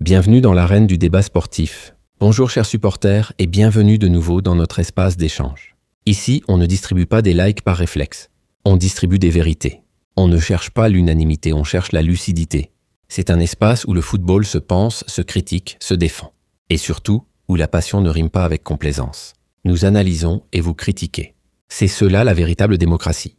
Bienvenue dans l'arène du débat sportif. Bonjour chers supporters et bienvenue de nouveau dans notre espace d'échange. Ici, on ne distribue pas des likes par réflexe. On distribue des vérités. On ne cherche pas l'unanimité, on cherche la lucidité. C'est un espace où le football se pense, se critique, se défend. Et surtout, où la passion ne rime pas avec complaisance. Nous analysons et vous critiquez. C'est cela la véritable démocratie.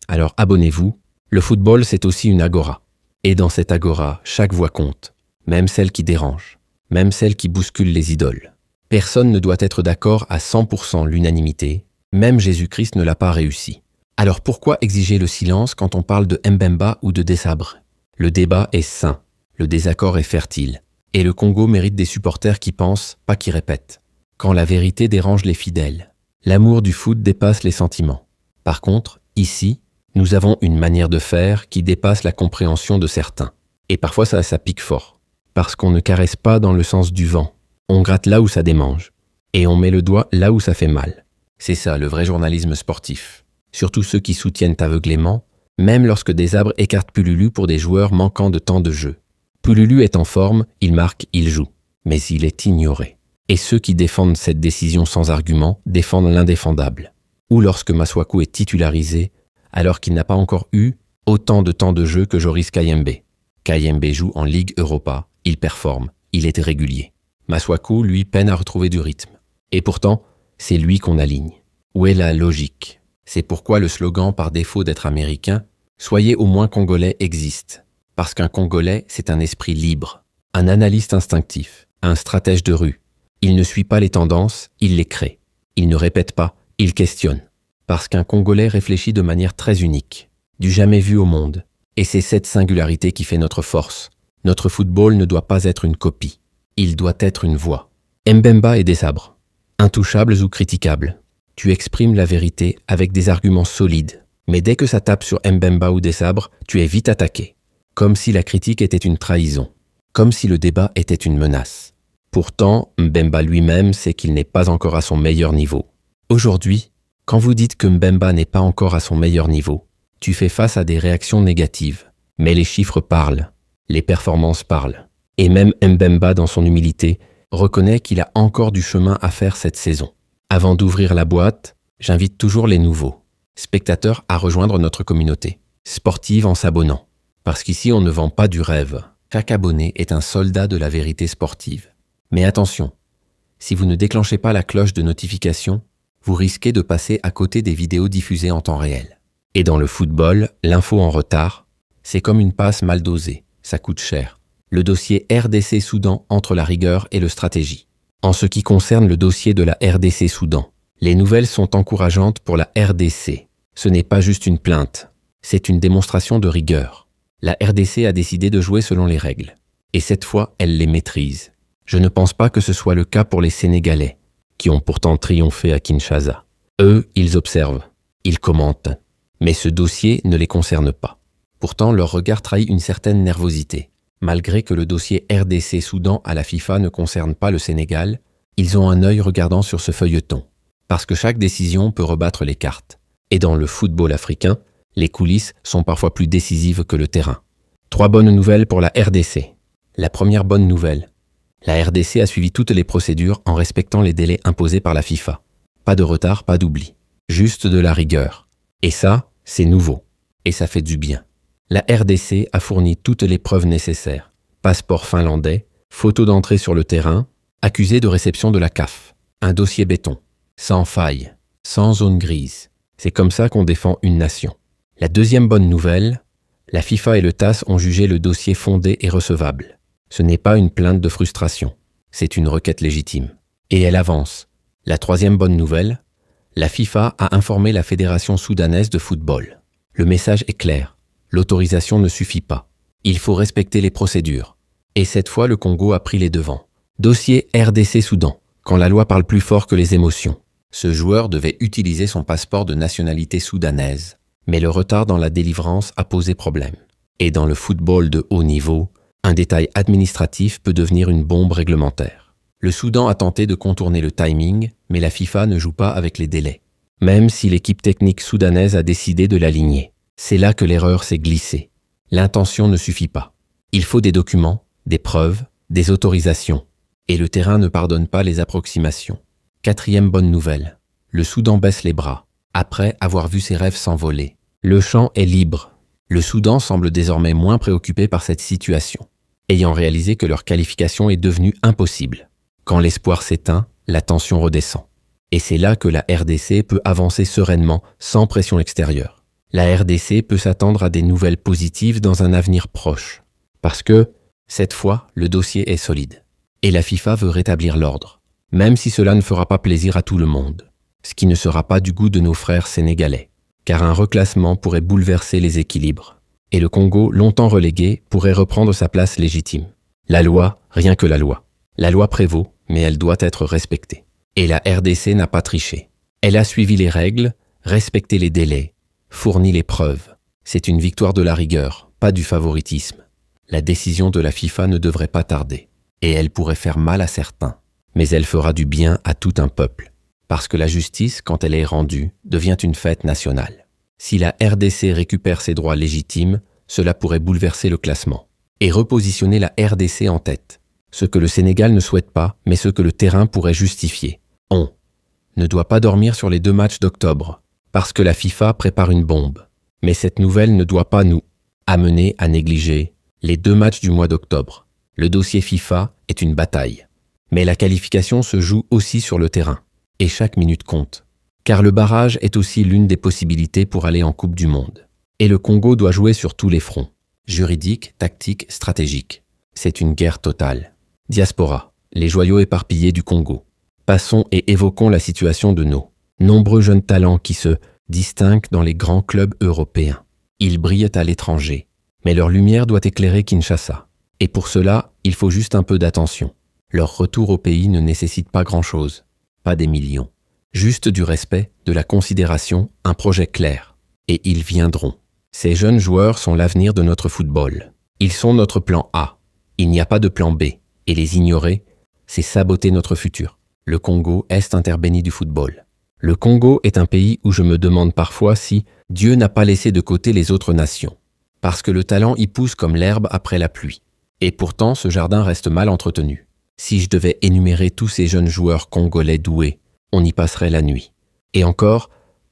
Alors abonnez-vous. Le football, c'est aussi une agora. Et dans cette agora, chaque voix compte. Même celle qui dérange. Même celle qui bouscule les idoles. Personne ne doit être d'accord à 100% l'unanimité. Même Jésus-Christ ne l'a pas réussi. Alors pourquoi exiger le silence quand on parle de Mbemba ou de Desabre? Le débat est sain. Le désaccord est fertile. Et le Congo mérite des supporters qui pensent, pas qui répètent. Quand la vérité dérange les fidèles. L'amour du foot dépasse les sentiments. Par contre, ici, nous avons une manière de faire qui dépasse la compréhension de certains. Et parfois ça pique fort. Parce qu'on ne caresse pas dans le sens du vent. On gratte là où ça démange. Et on met le doigt là où ça fait mal. C'est ça le vrai journalisme sportif. Surtout ceux qui soutiennent aveuglément, même lorsque Desabre écarte Pululu pour des joueurs manquant de temps de jeu. Pululu est en forme, il marque, il joue. Mais il est ignoré. Et ceux qui défendent cette décision sans argument défendent l'indéfendable. Ou lorsque Masuaku est titularisé, alors qu'il n'a pas encore eu autant de temps de jeu que Joris Kayembe. Kayembe joue en Ligue Europa, il performe, il est régulier. Masuaku, lui, peine à retrouver du rythme. Et pourtant, c'est lui qu'on aligne. Où est la logique? C'est pourquoi le slogan par défaut d'être américain « Soyez au moins congolais » existe. Parce qu'un Congolais, c'est un esprit libre, un analyste instinctif, un stratège de rue. Il ne suit pas les tendances, il les crée. Il ne répète pas, il questionne. Parce qu'un Congolais réfléchit de manière très unique, du jamais vu au monde. Et c'est cette singularité qui fait notre force. Notre football ne doit pas être une copie. Il doit être une voix. Mbemba et Desabre. Intouchables ou critiquables. Tu exprimes la vérité avec des arguments solides. Mais dès que ça tape sur Mbemba ou Desabre, tu es vite attaqué. Comme si la critique était une trahison. Comme si le débat était une menace. Pourtant, Mbemba lui-même sait qu'il n'est pas encore à son meilleur niveau. Aujourd'hui, quand vous dites que Mbemba n'est pas encore à son meilleur niveau, tu fais face à des réactions négatives. Mais les chiffres parlent. Les performances parlent. Et même Mbemba, dans son humilité, reconnaît qu'il a encore du chemin à faire cette saison. Avant d'ouvrir la boîte, j'invite toujours les nouveaux spectateurs à rejoindre notre communauté sportive en s'abonnant. Parce qu'ici, on ne vend pas du rêve. Chaque abonné est un soldat de la vérité sportive. Mais attention, si vous ne déclenchez pas la cloche de notification, vous risquez de passer à côté des vidéos diffusées en temps réel. Et dans le football, l'info en retard, c'est comme une passe mal dosée, ça coûte cher. Le dossier RDC Soudan entre la rigueur et le stratégie. En ce qui concerne le dossier de la RDC Soudan, les nouvelles sont encourageantes pour la RDC. Ce n'est pas juste une plainte, c'est une démonstration de rigueur. La RDC a décidé de jouer selon les règles. Et cette fois, elle les maîtrise. Je ne pense pas que ce soit le cas pour les Sénégalais, qui ont pourtant triomphé à Kinshasa. Eux, ils observent, ils commentent. Mais ce dossier ne les concerne pas. Pourtant, leur regard trahit une certaine nervosité. Malgré que le dossier RDC Soudan à la FIFA ne concerne pas le Sénégal, ils ont un œil regardant sur ce feuilleton. Parce que chaque décision peut rebattre les cartes. Et dans le football africain, les coulisses sont parfois plus décisives que le terrain. 3 bonnes nouvelles pour la RDC. La première bonne nouvelle. La RDC a suivi toutes les procédures en respectant les délais imposés par la FIFA. Pas de retard, pas d'oubli. Juste de la rigueur. Et ça, c'est nouveau. Et ça fait du bien. La RDC a fourni toutes les preuves nécessaires. Passeport finlandais, photo d'entrée sur le terrain, accusé de réception de la CAF. Un dossier béton. Sans faille. Sans zone grise. C'est comme ça qu'on défend une nation. La deuxième bonne nouvelle, la FIFA et le TAS ont jugé le dossier fondé et recevable. Ce n'est pas une plainte de frustration, c'est une requête légitime. Et elle avance. La troisième bonne nouvelle, la FIFA a informé la Fédération soudanaise de football. Le message est clair, l'autorisation ne suffit pas. Il faut respecter les procédures. Et cette fois, le Congo a pris les devants. Dossier RDC Soudan, quand la loi parle plus fort que les émotions. Ce joueur devait utiliser son passeport de nationalité soudanaise. Mais le retard dans la délivrance a posé problème. Et dans le football de haut niveau, un détail administratif peut devenir une bombe réglementaire. Le Soudan a tenté de contourner le timing, mais la FIFA ne joue pas avec les délais. Même si l'équipe technique soudanaise a décidé de l'aligner. C'est là que l'erreur s'est glissée. L'intention ne suffit pas. Il faut des documents, des preuves, des autorisations. Et le terrain ne pardonne pas les approximations. 4e bonne nouvelle. Le Soudan baisse les bras, après avoir vu ses rêves s'envoler. Le champ est libre. Le Soudan semble désormais moins préoccupé par cette situation, ayant réalisé que leur qualification est devenue impossible. Quand l'espoir s'éteint, la tension redescend. Et c'est là que la RDC peut avancer sereinement, sans pression extérieure. La RDC peut s'attendre à des nouvelles positives dans un avenir proche. Parce que, cette fois, le dossier est solide. Et la FIFA veut rétablir l'ordre, même si cela ne fera pas plaisir à tout le monde. Ce qui ne sera pas du goût de nos frères sénégalais, car un reclassement pourrait bouleverser les équilibres. Et le Congo, longtemps relégué, pourrait reprendre sa place légitime. La loi, rien que la loi. La loi prévaut, mais elle doit être respectée. Et la RDC n'a pas triché. Elle a suivi les règles, respecté les délais, fourni les preuves. C'est une victoire de la rigueur, pas du favoritisme. La décision de la FIFA ne devrait pas tarder. Et elle pourrait faire mal à certains. Mais elle fera du bien à tout un peuple. Parce que la justice, quand elle est rendue, devient une fête nationale. Si la RDC récupère ses droits légitimes, cela pourrait bouleverser le classement. Et repositionner la RDC en tête. Ce que le Sénégal ne souhaite pas, mais ce que le terrain pourrait justifier. On ne doit pas dormir sur les 2 matchs d'octobre, parce que la FIFA prépare une bombe. Mais cette nouvelle ne doit pas nous amener à négliger les 2 matchs du mois d'octobre. Le dossier FIFA est une bataille. Mais la qualification se joue aussi sur le terrain. Et chaque minute compte. Car le barrage est aussi l'une des possibilités pour aller en Coupe du Monde. Et le Congo doit jouer sur tous les fronts. Juridique, tactique, stratégique. C'est une guerre totale. Diaspora, les joyaux éparpillés du Congo. Passons et évoquons la situation de nos nombreux jeunes talents qui se distinguent dans les grands clubs européens. Ils brillent à l'étranger, mais leur lumière doit éclairer Kinshasa. Et pour cela, il faut juste un peu d'attention. Leur retour au pays ne nécessite pas grand-chose, pas des millions. Juste du respect, de la considération, un projet clair. Et ils viendront. Ces jeunes joueurs sont l'avenir de notre football. Ils sont notre plan A. Il n'y a pas de plan B. Et les ignorer, c'est saboter notre futur. Le Congo est un terre bénie du football. Le Congo est un pays où je me demande parfois si Dieu n'a pas laissé de côté les autres nations. Parce que le talent y pousse comme l'herbe après la pluie. Et pourtant, ce jardin reste mal entretenu. Si je devais énumérer tous ces jeunes joueurs congolais doués, on y passerait la nuit. Et encore,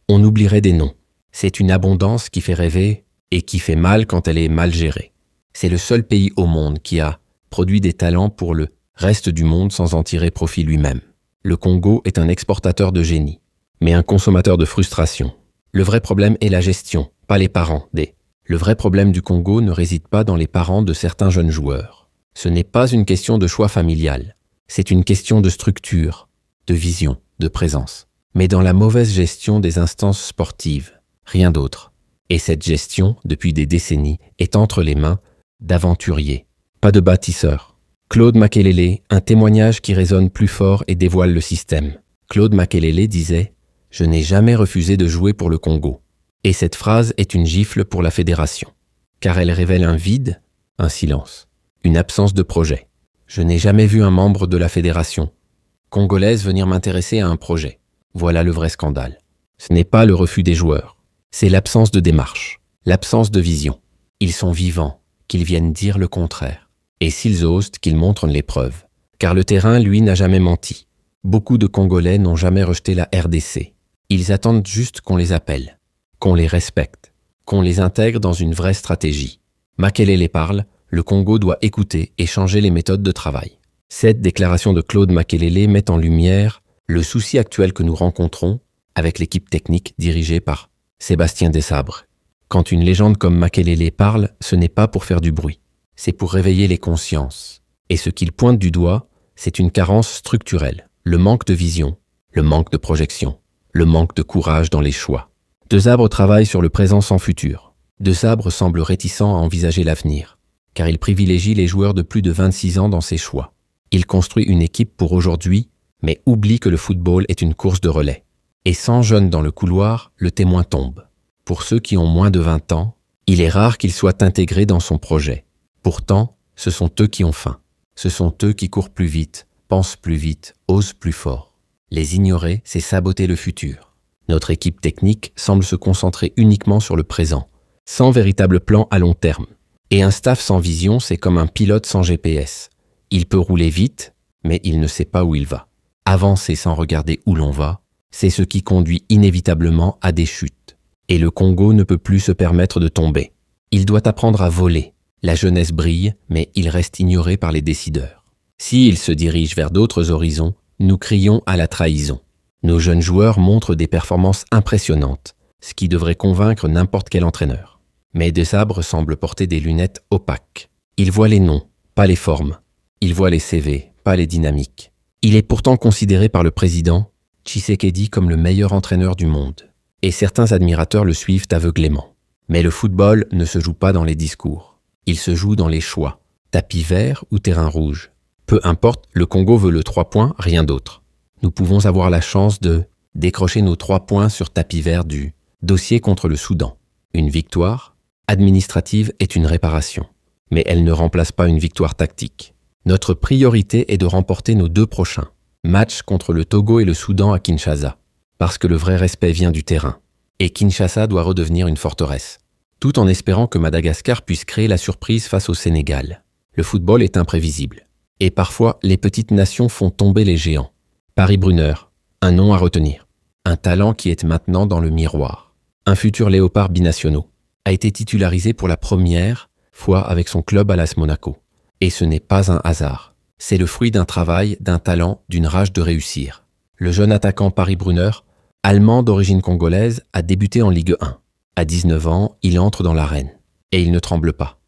on oublierait des noms. C'est une abondance qui fait rêver et qui fait mal quand elle est mal gérée. C'est le seul pays au monde qui a produit des talents pour le reste du monde sans en tirer profit lui-même. Le Congo est un exportateur de génie, mais un consommateur de frustration. Le vrai problème est la gestion, pas les parents des. Le vrai problème du Congo ne réside pas dans les parents de certains jeunes joueurs. Ce n'est pas une question de choix familial, c'est une question de structure, de vision, de présence, mais dans la mauvaise gestion des instances sportives, rien d'autre. Et cette gestion, depuis des décennies, est entre les mains d'aventuriers, pas de bâtisseurs. Claude Makelele, un témoignage qui résonne plus fort et dévoile le système. Claude Makelele disait « Je n'ai jamais refusé de jouer pour le Congo ». Et cette phrase est une gifle pour la fédération, car elle révèle un vide, un silence, une absence de projet. Je n'ai jamais vu un membre de la fédération congolaise venir m'intéresser à un projet. Voilà le vrai scandale. Ce n'est pas le refus des joueurs, c'est l'absence de démarche, l'absence de vision. Ils sont vivants, qu'ils viennent dire le contraire. Et s'ils osent, qu'ils montrent les preuves. Car le terrain, lui, n'a jamais menti. Beaucoup de Congolais n'ont jamais rejeté la RDC. Ils attendent juste qu'on les appelle, qu'on les respecte, qu'on les intègre dans une vraie stratégie. Makelele parle, le Congo doit écouter et changer les méthodes de travail. Cette déclaration de Claude Makelele met en lumière le souci actuel que nous rencontrons avec l'équipe technique dirigée par Sébastien Desabre. Quand une légende comme Makelele parle, ce n'est pas pour faire du bruit. C'est pour réveiller les consciences. Et ce qu'il pointe du doigt, c'est une carence structurelle, le manque de vision, le manque de projection, le manque de courage dans les choix. Desabre travaille sur le présent sans futur. Desabre semble réticent à envisager l'avenir, car il privilégie les joueurs de plus de 26 ans dans ses choix. Il construit une équipe pour aujourd'hui, mais oublie que le football est une course de relais. Et sans jeunes dans le couloir, le témoin tombe. Pour ceux qui ont moins de 20 ans, il est rare qu'ils soient intégrés dans son projet. Pourtant, ce sont eux qui ont faim. Ce sont eux qui courent plus vite, pensent plus vite, osent plus fort. Les ignorer, c'est saboter le futur. Notre équipe technique semble se concentrer uniquement sur le présent, sans véritable plan à long terme. Et un staff sans vision, c'est comme un pilote sans GPS. Il peut rouler vite, mais il ne sait pas où il va. Avancer sans regarder où l'on va, c'est ce qui conduit inévitablement à des chutes. Et le Congo ne peut plus se permettre de tomber. Il doit apprendre à voler. La jeunesse brille, mais il reste ignoré par les décideurs. S'il se dirige vers d'autres horizons, nous crions à la trahison. Nos jeunes joueurs montrent des performances impressionnantes, ce qui devrait convaincre n'importe quel entraîneur. Mais De Sabre semble porter des lunettes opaques. Il voit les noms, pas les formes. Il voit les CV, pas les dynamiques. Il est pourtant considéré par le président Tshisekedi comme le meilleur entraîneur du monde. Et certains admirateurs le suivent aveuglément. Mais le football ne se joue pas dans les discours. Il se joue dans les choix. Tapis vert ou terrain rouge. Peu importe, le Congo veut le 3 points, rien d'autre. Nous pouvons avoir la chance de décrocher nos 3 points sur tapis vert du dossier contre le Soudan. Une victoire administrative est une réparation. Mais elle ne remplace pas une victoire tactique. Notre priorité est de remporter nos 2 prochains. Match contre le Togo et le Soudan à Kinshasa. Parce que le vrai respect vient du terrain. Et Kinshasa doit redevenir une forteresse. Tout en espérant que Madagascar puisse créer la surprise face au Sénégal. Le football est imprévisible. Et parfois, les petites nations font tomber les géants. Paris-Brunner, un nom à retenir. Un talent qui est maintenant dans le miroir. Un futur léopard binationaux. A été titularisé pour la première fois avec son club à l'AS Monaco. Et ce n'est pas un hasard. C'est le fruit d'un travail, d'un talent, d'une rage de réussir. Le jeune attaquant Paris-Brunner, allemand d'origine congolaise, a débuté en Ligue 1. À 19 ans, il entre dans l'arène. Et il ne tremble pas.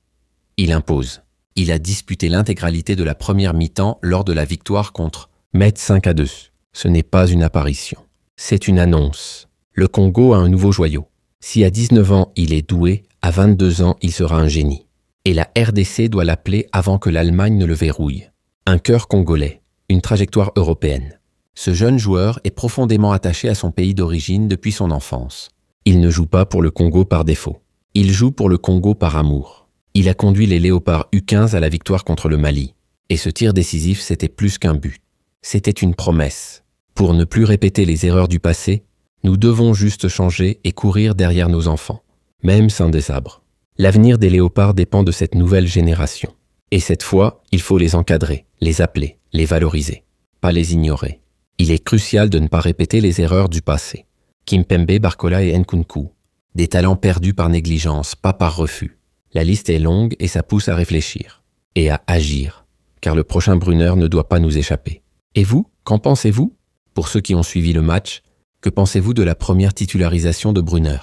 Il impose. Il a disputé l'intégralité de la première mi-temps lors de la victoire contre Metz 5-2. Ce n'est pas une apparition. C'est une annonce. Le Congo a un nouveau joyau. Si à 19 ans il est doué, à 22 ans il sera un génie. Et la RDC doit l'appeler avant que l'Allemagne ne le verrouille. Un cœur congolais, une trajectoire européenne. Ce jeune joueur est profondément attaché à son pays d'origine depuis son enfance. Il ne joue pas pour le Congo par défaut. Il joue pour le Congo par amour. Il a conduit les Léopards U15 à la victoire contre le Mali. Et ce tir décisif, c'était plus qu'un but. C'était une promesse. Pour ne plus répéter les erreurs du passé, nous devons juste changer et courir derrière nos enfants, même sans des sabres. L'avenir des Léopards dépend de cette nouvelle génération. Et cette fois, il faut les encadrer, les appeler, les valoriser, pas les ignorer. Il est crucial de ne pas répéter les erreurs du passé. Kimpembe, Barcola et Nkunku. Des talents perdus par négligence, pas par refus. La liste est longue et ça pousse à réfléchir. Et à agir. Car le prochain Brunner ne doit pas nous échapper. Et vous, qu'en pensez-vous? Pour ceux qui ont suivi le match, que pensez-vous de la première titularisation de Brunner?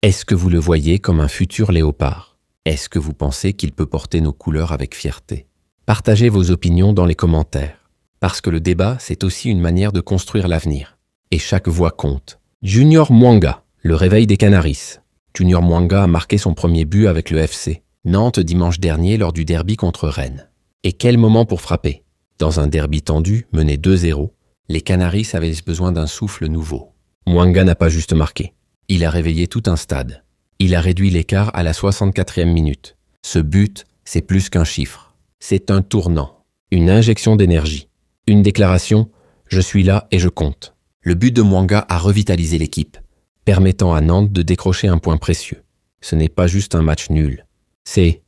Est-ce que vous le voyez comme un futur léopard? Est-ce que vous pensez qu'il peut porter nos couleurs avec fierté? Partagez vos opinions dans les commentaires. Parce que le débat, c'est aussi une manière de construire l'avenir. Et chaque voix compte. Junior Mwanga, le réveil des Canaris. Junior Mwanga a marqué son premier but avec le FC Nantes dimanche dernier lors du derby contre Rennes. Et quel moment pour frapper! Dans un derby tendu, mené 2-0, les Canaris avaient besoin d'un souffle nouveau. Mwanga n'a pas juste marqué. Il a réveillé tout un stade. Il a réduit l'écart à la 64e minute. Ce but, c'est plus qu'un chiffre. C'est un tournant, une injection d'énergie. Une déclaration « Je suis là et je compte ». Le but de Mwanga a revitalisé l'équipe, permettant à Nantes de décrocher un point précieux. Ce n'est pas juste un match nul, c'est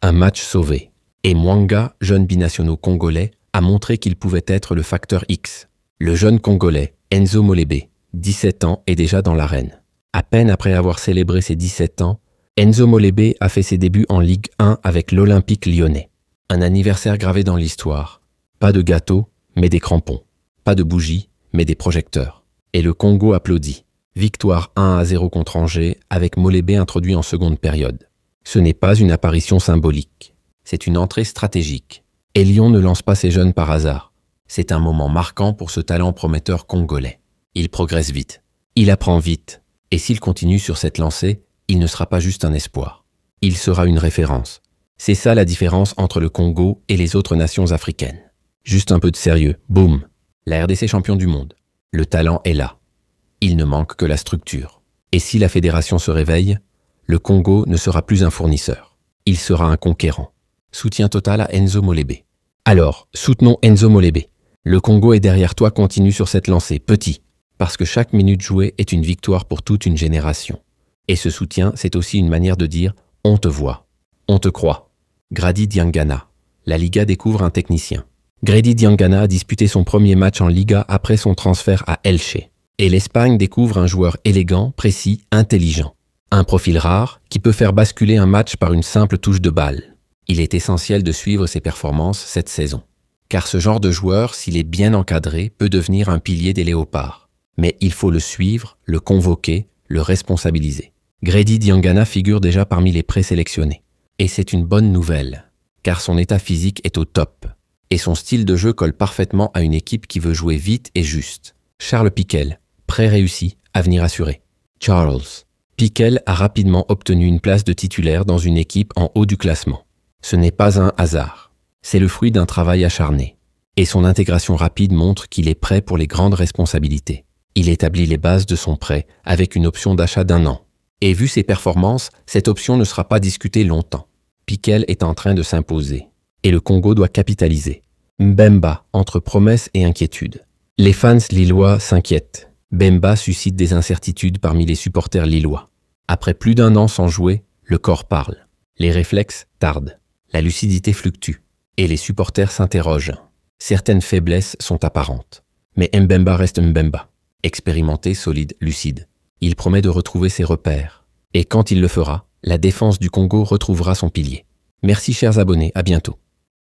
un match sauvé. Et Mwanga, jeune binationaux congolais, a montré qu'il pouvait être le facteur X. Le jeune Congolais, Enzo Molebe, 17 ans, est déjà dans l'arène. À peine après avoir célébré ses 17 ans, Enzo Molebe a fait ses débuts en Ligue 1 avec l'Olympique lyonnais. Un anniversaire gravé dans l'histoire. Pas de gâteau, mais des crampons. Pas de bougies, mais des projecteurs. Et le Congo applaudit. Victoire 1-0 contre Angers, avec Molebe introduit en seconde période. Ce n'est pas une apparition symbolique. C'est une entrée stratégique. Et Lyon ne lance pas ses jeunes par hasard. C'est un moment marquant pour ce talent prometteur congolais. Il progresse vite. Il apprend vite. Et s'il continue sur cette lancée, il ne sera pas juste un espoir. Il sera une référence. C'est ça la différence entre le Congo et les autres nations africaines. Juste un peu de sérieux, boum. La RDC champion du monde. Le talent est là. Il ne manque que la structure. Et si la fédération se réveille, le Congo ne sera plus un fournisseur. Il sera un conquérant. Soutien total à Enzo Molebe. Alors, soutenons Enzo Molebe. Le Congo est derrière toi, continue sur cette lancée, petit. Parce que chaque minute jouée est une victoire pour toute une génération. Et ce soutien, c'est aussi une manière de dire « on te voit, on te croit ». Grady Diangana, La Liga découvre un technicien. Grady Diangana a disputé son premier match en Liga après son transfert à Elche. Et l'Espagne découvre un joueur élégant, précis, intelligent. Un profil rare qui peut faire basculer un match par une simple touche de balle. Il est essentiel de suivre ses performances cette saison. Car ce genre de joueur, s'il est bien encadré, peut devenir un pilier des Léopards. Mais il faut le suivre, le convoquer, le responsabiliser. Grady Diangana figure déjà parmi les présélectionnés. Et c'est une bonne nouvelle, car son état physique est au top. Et son style de jeu colle parfaitement à une équipe qui veut jouer vite et juste. Charles Piquel, prêt réussi, avenir assuré. Charles. Piquel a rapidement obtenu une place de titulaire dans une équipe en haut du classement. Ce n'est pas un hasard. C'est le fruit d'un travail acharné. Et son intégration rapide montre qu'il est prêt pour les grandes responsabilités. Il établit les bases de son prêt avec une option d'achat d'1 an. Et vu ses performances, cette option ne sera pas discutée longtemps. Piquel est en train de s'imposer. Et le Congo doit capitaliser. Mbemba, entre promesses et inquiétudes. Les fans lillois s'inquiètent. Mbemba suscite des incertitudes parmi les supporters lillois. Après plus d'1 an sans jouer, le corps parle. Les réflexes tardent. La lucidité fluctue. Et les supporters s'interrogent. Certaines faiblesses sont apparentes. Mais Mbemba reste Mbemba. Expérimenté, solide, lucide. Il promet de retrouver ses repères. Et quand il le fera, la défense du Congo retrouvera son pilier. Merci chers abonnés, à bientôt.